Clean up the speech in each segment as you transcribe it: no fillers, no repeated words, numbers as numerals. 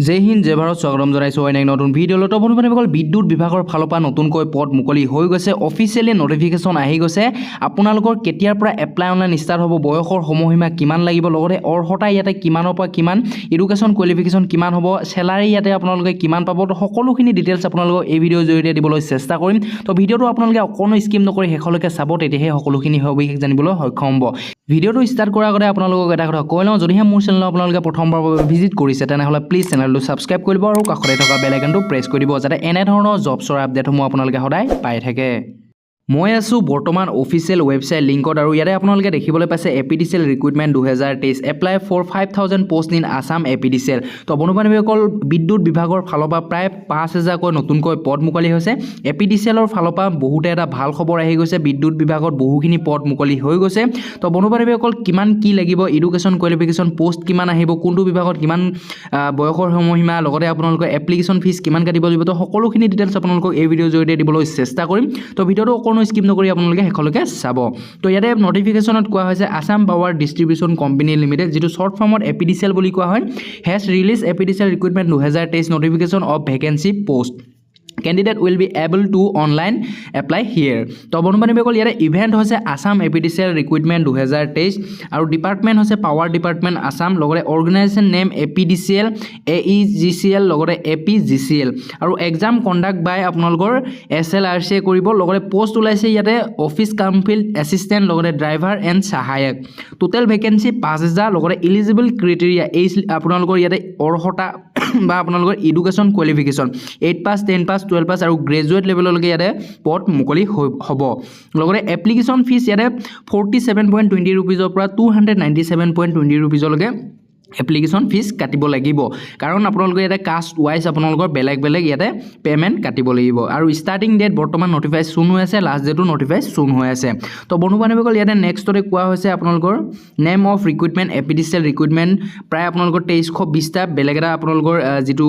জয় হিন্দ জয় ভাৰত স্বাগতম জনাইছোঁ অন্য এক নতুন ভিডিঅ'লৈ। তো বন্ধুবান্ধৱীসকল বিদ্যুৎ বিভাগৰ ফালৰ পৰা নতুনকৈ পদ মুকলি হৈ গৈছে, অফিচিয়েলি নটিফিকেশ্যন আহি গৈছে। আপোনালোকৰ কেতিয়াৰ পৰা এপ্লাই অনলাইন ষ্টাৰ্ট হ'ব, বয়সৰ সময়সীমা কিমান লাগিব, লগতে অৰ্হতা ইয়াতে কিমানৰ পৰা কিমান, এডুকেশ্যন কোৱালিফিকেশ্যন কিমান হ'ব, চেলাৰী ইয়াতে আপোনালোকে কিমান পাব, তো সকলোখিনি ডিটেইলছ আপোনালোকক এই ভিডিঅ'ৰ জৰিয়তে দিবলৈ চেষ্টা কৰিম। তো ভিডিঅ'টো আপোনালোকে অকণো স্কিপ নকৰি শেষলৈকে চাব, তেতিয়াহে সকলোখিনি সবিশেষ জানিবলৈ সক্ষম হ'ব। ভিডিঅ'টো ষ্টাৰ্ট কৰাৰ আগতে আপোনালোকক এটা কথা কৈ লওঁ, যদিহে মোৰ চেনেল আপোনালোকে প্ৰথমবাৰৰ বাবে ভিজিট কৰিছে তেনেহ'লে প্লিজ চেনেলটো ছাবস্ক্ৰাইব কৰিব আৰু কাষতে থকা বেল আইকনটো প্ৰেছ কৰি দিব, যাতে এনেধৰণৰ জবছৰ আপডেটসমূহ আপোনালোকে সদায় পাই থাকে। মই আছোঁ বৰ্তমান অফিচিয়েল ৱেবছাইট লিংকত, আৰু ইয়াতে আপোনালোকে দেখিবলৈ পাইছে Apdcl recruitment 2023 apply for 5000 post in Assam Apdcl। তো বন্ধুবান্ধৱীসকল বিদ্যুৎ বিভাগৰ ফালৰ পৰা প্ৰায় 5000কৈ নতুনকৈ পদ মুকলি হৈছে। Apdclৰ ফালৰ পৰা বহুতে এটা ভাল খবৰ আহি গৈছে, বিদ্যুৎ বিভাগত বহুখিনি পদ মুকলি হৈ গৈছে। তো বন্ধুবান্ধৱীসকল কিমান কি লাগিব, এডুকেশ্যন কোৱালিফিকেশ্যন, পোষ্ট কিমান আহিব, কোনটো বিভাগত কিমান বয়সৰ সময়সীমা, লগতে আপোনালোকৰ এপ্লিকেশ্যন ফিজ কিমান কাটিব লাগিব, তো সকলোখিনি ডিটেইলছ আপোনালোকক এই ভিডিঅ'ৰ জৰিয়তে দিবলৈ চেষ্টা কৰিম। তো ভিডিঅ'টো অকণো স্কিপ নকৰি আপোনালোকে শেষলৈকে চাব। তো ইয়াতে নটিফিকেশ্যনত কোৱা হৈছে Assam power distribution company limited, যিটো শ্বৰ্ট ফৰ্মত Apdcl বুলি কোৱা হয়, has release Apdcl recruitment 2023 notification of vacancy post. Candidate will be able to online apply here। তো বন্ধুবান্ধৱীসকল ইয়াতে ইভেণ্ট হৈছে আছাম Apdcl ৰিক্ৰুইটমেণ্ট 2023, আৰু ডিপাৰ্টমেণ্ট হৈছে পাৱাৰ ডিপাৰ্টমেণ্ট আছাম, লগতে অৰ্গেনাইজেশ্যন নেম Apdcl, AEGCL, লগতে APGCL, আৰু এক্সাম কণ্ডাক্ট বাই আপোনালোকৰ SLRC কৰিব। লগতে পোষ্ট ওলাইছে ইয়াতে অফিচ কাম ফিল্ড এছিষ্টেণ্ট, লগতে ড্ৰাইভাৰ এণ্ড সহায়ক। টোটেল ভেকেঞ্চি 5000, লগতে ইলিজিবল ক্ৰাইটেৰিয়া এই আপোনালোকৰ ইয়াতে অৰ্হতা বা আপোনালোকৰ এডুকেশ্যন কোৱালিফিকেশ্যন 8 পাছ, 10 পাছ, 12 পাছ আৰু গ্ৰেজুৱেট লেভেললৈকে ইয়াতে পদ মুকলি হ'ব। লগতে এপ্লিকেশ্যন ফিজ ইয়াতে 47.20 ৰুপিজৰ পৰা 297.20 ৰুপিজলৈকে এপ্লিকেশ্যন ফিজ কাটিব লাগিব, কাৰণ আপোনালোকে ইয়াতে কাষ্ট ৱাইজ আপোনালোকৰ বেলেগ বেলেগ ইয়াতে পে'মেণ্ট কাটিব লাগিব। আৰু ষ্টাৰ্টিং ডেট বৰ্তমান নটিফাই চুন হৈ আছে, লাষ্ট ডেটো নটিফাই চুন হৈ আছে। তো বন্ধুবান্ধৱীসকল ইয়াতে নেক্সটতে কোৱা হৈছে আপোনালোকৰ name of recruitment Apdcl recruitment, প্ৰায় আপোনালোকৰ 2320টা বেলেগ এটা আপোনালোকৰ যিটো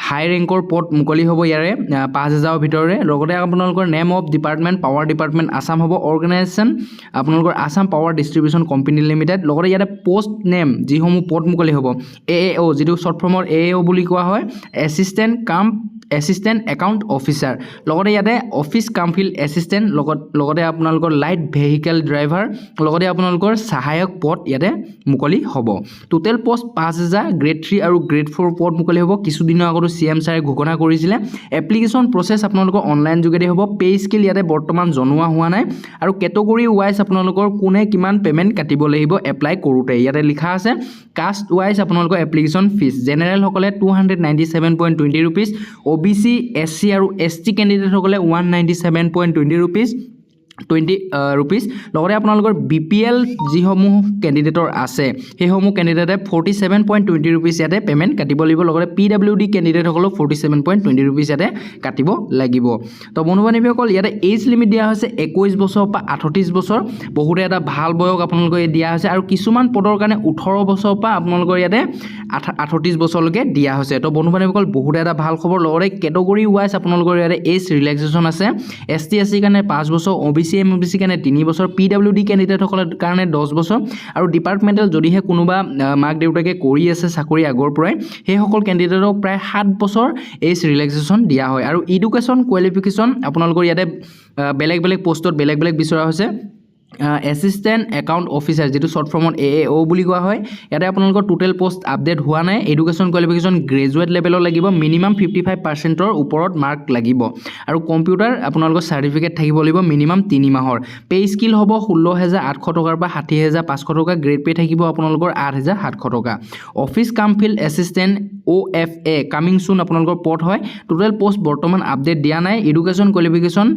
হাই ৰেংকৰ পদ মুকলি হ'ব ইয়াৰে 5000ৰ ভিতৰে। লগতে আপোনালোকৰ name of department power department Assam হ'ব, অৰ্গেনাইজেশ্যন আপোনালোকৰ Assam power distribution company limited. লগতে ইয়াতে পোষ্ট নেম যিসমূহ পদ মুকলি হ'ব AAO, যিটো শ্বৰ্ট ফৰ্মৰ AAO বুলি কোৱা হয়, এছিষ্টেণ্ট একাউণ্ট অফিচাৰ। লগতে ইয়াতে অফিচ কাম ফিল্ড এছিষ্টেণ্ট, লগতে আপোনালোকৰ লাইট ভেহিকেল ড্ৰাইভাৰ, লগতে আপোনালোকৰ সহায়ক পদ ইয়াতে মুকলি হ'ব। টোটেল পোষ্ট 5000, গ্ৰেড 3 আৰু গ্ৰেড 4 পদ মুকলি হ'ব। কিছুদিনৰ আগতো CM ছাৰে ঘোষণা কৰিছিলে। এপ্লিকেশ্যন প্ৰচেছ আপোনালোকৰ অনলাইন যোগেদি হ'ব। পে স্কেল ইয়াতে বৰ্তমান জনোৱা হোৱা নাই, আৰু কেটেগৰী ৱাইজ আপোনালোকৰ কোনে কিমান পে'মেণ্ট কাটিব লাগিব এপ্লাই কৰোঁতে ইয়াতে লিখা আছে। কাষ্ট ৱাইজ আপোনালোকৰ এপ্লিকেশ্যন ফিজ জেনেৰেলসকলে 297.20 ৰুপিজ, OBC SC আৰু ST কেণ্ডিডেটসকলে 197.20 ৰুপিজ। লগতে আপোনালোকৰ BPL যিসমূহ কেণ্ডিডেটৰ আছে সেইসমূহ কেণ্ডিডেটে 47.20 ৰুপিজ ইয়াতে পে'মেণ্ট কাটিব লাগিব। লগতে PWD কেণ্ডিডেটসকলক 47.20 ৰুপিজ ইয়াতে কাটিব লাগিব। তো বন্ধুবান্ধৱীসকল ইয়াতে এজ লিমিট দিয়া হৈছে 21 বছৰ পৰা 38 বছৰ, বহুতে এটা ভাল বয়স আপোনালোকে দিয়া হৈছে, আৰু কিছুমান পদৰ কাৰণে 18 বছৰৰ পৰা আপোনালোকৰ ইয়াতে 38 বছৰলৈকে দিয়া হৈছে। তো বন্ধুবান্ধৱীসকল বহুতে এটা ভাল খবৰ। লগতে কেটেগৰী ৱাইজ আপোনালোকৰ ইয়াতে এজ ৰিলেক্সেশ্যন আছে। ST SC কাৰণে 5 বছৰ, OBC MBC কাৰণে 3 বছৰ, PWD কেণ্ডিডেটসকলৰ কাৰণে 10 বছৰ, আৰু ডিপাৰ্টমেণ্টেল যদিহে কোনোবা মাক দেউতাকে কৰি আছে চাকৰি আগৰ পৰাই সেইসকল কেণ্ডিডেটক প্ৰায় 7 বছৰ এজ ৰিলেক্সেশ্যন দিয়া হয়। আৰু এডুকেশ্যন কোৱালিফিকেশ্যন আপোনালোকৰ ইয়াতে বেলেগ বেলেগ পোষ্টত বেলেগ বেলেগ বিচৰা হৈছে। এছিষ্টেণ্ট একাউণ্ট অফিচাৰ, যিটো শ্বৰ্ট ফৰ্মত AAO বুলি কোৱা হয়, ইয়াতে আপোনালোকৰ টোটেল পোষ্ট আপডেট হোৱা নাই। এডুকেশ্যন কোৱালিফিকেশ্যন গ্ৰেজুৱেট লেভেলৰ লাগিব, মিনিমাম 55%ৰ ওপৰত মাৰ্ক লাগিব, আৰু কম্পিউটাৰ আপোনালোকৰ চাৰ্টিফিকেট থাকিব লাগিব মিনিমাম 3 মাহৰ। পে স্কিল হ'ব 16800 টকাৰ পৰা 60500 টকা, গ্ৰেড পে থাকিব আপোনালোকৰ 8700 টকা। অফিচ কাম ফিল্ড এছিষ্টেণ্ট OFA কামিং চুন আপোনালোকৰ পদ হয়। টোটেল পোষ্ট বৰ্তমান আপডেট দিয়া নাই। এডুকেশ্যন কোৱালিফিকেশ্যন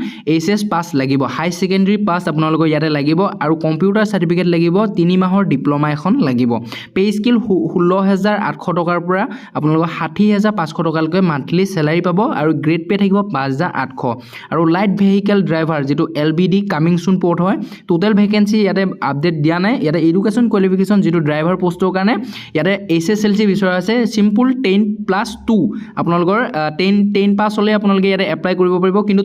HS পাছ লাগিব, হাই ছেকেণ্ডেৰী পাছ আপোনালোকৰ ইয়াতে লাগিব, আৰু কম্পিউটাৰ চাৰ্টিফিকেট লাগিব, 3 মাহৰ ডিপ্ল'মা এখন লাগিব। পে স্কিল 16800 টকাৰ পৰা আপোনালোকৰ 60500 টকালৈকে মান্থলি চেলাৰী পাব, আৰু গ্ৰেড পে থাকিব 5800। আৰু লাইট ভেহিকেল ড্ৰাইভাৰ যিটো LBD কামিং চুন পদ হয়। টোটেল ভেকেঞ্চি ইয়াতে আপডেট দিয়া নাই। ইয়াতে এডুকেশ্যন কোৱালিফিকেশ্যন যিটো ড্ৰাইভাৰ পোষ্টৰ কাৰণে ইয়াতে HSLC বিচৰা আছে, চিম্পুল 10+2 আপোনালোকৰ 10 পাছ হ'লে আপোনালোকে ইয়াতে এপ্লাই কৰিব পাৰিব, কিন্তু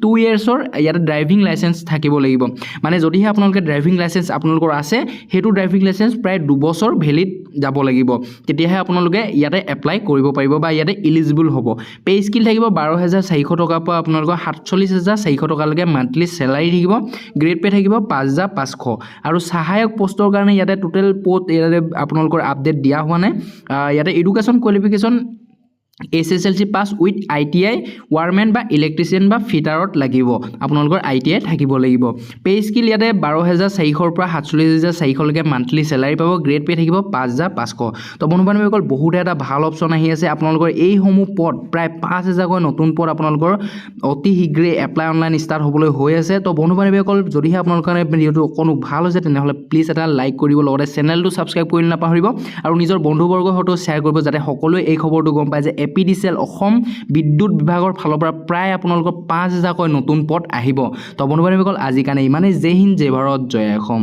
2 yearsৰ ইয়াতে ড্ৰাইভিং লাইচেঞ্চ থাকিব লাগিব। মানে যদি যদিহে আপোনালোকে ড্ৰাইভিং লাইসেন্স আপোনালোকৰ আছে হেতু ড্ৰাইভিং লাইসেন্স প্ৰায় 2 বছৰ ভ্যালিড যাব লাগিব তেতিয়াহে আপোনালোকে ইয়াতে এপ্লাই কৰিব পাৰিব বা ইয়াতে এলিজিবল হ'ব পে স্কিল থাকিব 12400 টকাৰ পৰা আপোনালোকৰ 47400 টকালৈকে মান্থলি স্যালাৰি থাকিব গ্ৰেড পে থাকিব 5500 আৰু সহায়ক পোষ্টৰ কাৰণে ইয়াতে টোটেল পোষ্ট ইয়াতে আপোনালোকৰ আপডেট দিয়া হোৱা নাই ইয়াতে education qualification SSLC pass with ITI ওয়াৰম্যান বা ইলেকট্ৰিশিয়ান বা ফিটাৰত লাগিব আপোনালোকৰ ITI থাকিব লাগিব পে স্কিল ইয়াতে 12400 পৰা 47400 লৈকে মান্থলি স্যালাৰি পাব গ্ৰেড পে থাকিব 5500 তো বন্ধুবান্ধৱীসকল বহুত এটা ভাল অপচন আহি আছে আপোনালোকৰ এই সমূহ পদ প্ৰায় 5000 কৈ নতুন পদ আপোনালোকৰ অতি শীঘ্ৰে এপ্লাই অনলাইন ষ্টাৰ্ট হ'বলৈ হৈ আছে তো বন্ধুবান্ধৱীসকল যদিহে আপোনালোকৰ ভিডিওটো কোনো ভাল হৈছে তেনেহলে প্লিজ এটা লাইক কৰিব লগতে চেনেলটো সাবস্ক্ৰাইব কৰি নাপাহৰিব আৰু নিজৰ বন্ধুবৰ্গৰ সৈতে শ্বেয়াৰ কৰিব যাতে সকলোৱে এই খবৰটো গম পায় যে Apdcl অসম বিদ্যুৎ বিভাগৰ ফালৰ পৰা প্ৰায় আপোনালোকৰ 5000 কৈ নতুন পদ আহিব তো বন্ধুবান্ধৱীসকল আজি কাৰণে ইমানেই জয় হিন্দ জয় ভাৰত জয় অসম